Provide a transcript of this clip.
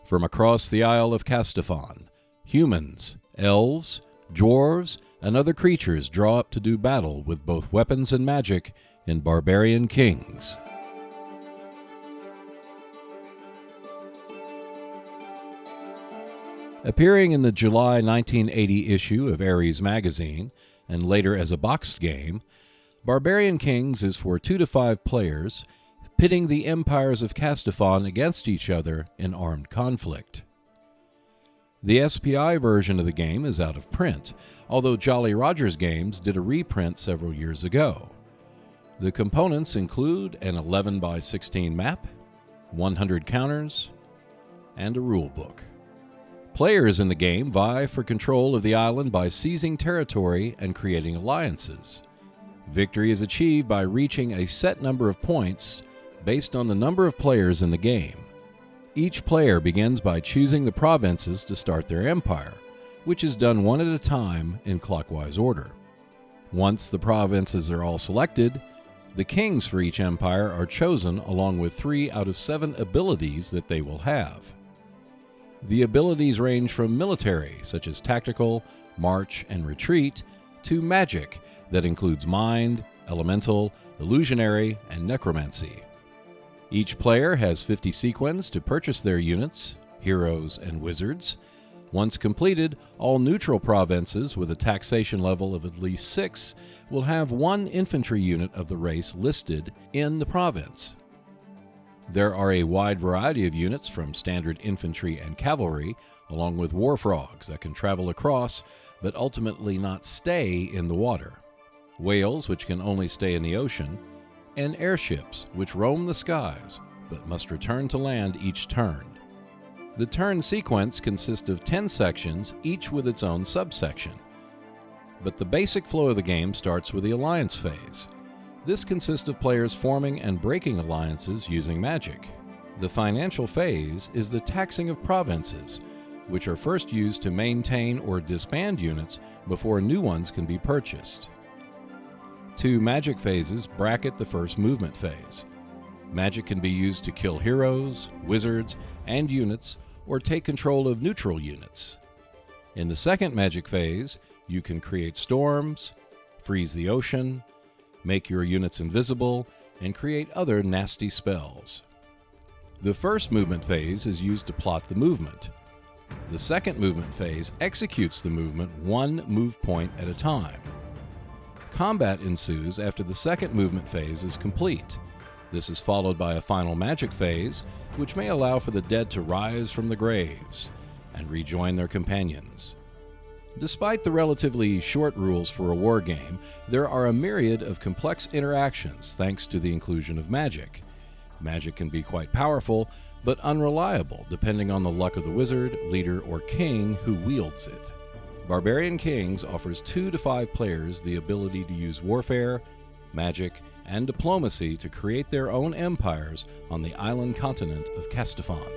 From across the Isle of Castafon, humans, elves, dwarves, and other creatures draw up to do battle with both weapons and magic in Barbarian Kings. Appearing in the July 1980 issue of Ares magazine, and later as a boxed game, Barbarian Kings is for 2 to 5 players, pitting the empires of Castafon against each other in armed conflict. The SPI version of the game is out of print, although Jolly Rogers Games did a reprint several years ago. The components include an 11 by 16 map, 100 counters, and a rulebook. Players in the game vie for control of the island by seizing territory and creating alliances. Victory is achieved by reaching a set number of points based on the number of players in the game. Each player begins by choosing the provinces to start their empire, which is done one at a time in clockwise order. Once the provinces are all selected, the kings for each empire are chosen along with 3 out of 7 abilities that they will have. The abilities range from military, such as tactical, march, and retreat, to magic, that includes mind, elemental, illusionary, and necromancy. Each player has 50 sequins to purchase their units, heroes, and wizards. Once completed, all neutral provinces with a taxation level of at least 6 will have 1 infantry unit of the race listed in the province. There are a wide variety of units from standard infantry and cavalry, along with war frogs that can travel across but ultimately not stay in the water, whales which can only stay in the ocean, and airships which roam the skies but must return to land each turn. The turn sequence consists of 10 sections, each with its own subsection. But the basic flow of the game starts with the alliance phase. This consists of players forming and breaking alliances using magic. The financial phase is the taxing of provinces, which are first used to maintain or disband units before new ones can be purchased. 2 magic phases bracket the first movement phase. Magic can be used to kill heroes, wizards, and units, or take control of neutral units. In the second magic phase, you can create storms, freeze the ocean, make your units invisible, and create other nasty spells. The first movement phase is used to plot the movement. The second movement phase executes the movement 1 move point at a time. Combat ensues after the second movement phase is complete. This is followed by a final magic phase, which may allow for the dead to rise from the graves and rejoin their companions. Despite the relatively short rules for a war game, there are a myriad of complex interactions thanks to the inclusion of magic. Magic can be quite powerful, but unreliable depending on the luck of the wizard, leader, or king who wields it. Barbarian Kings offers 2 to 5 players the ability to use warfare, magic, and diplomacy to create their own empires on the island continent of Castafon.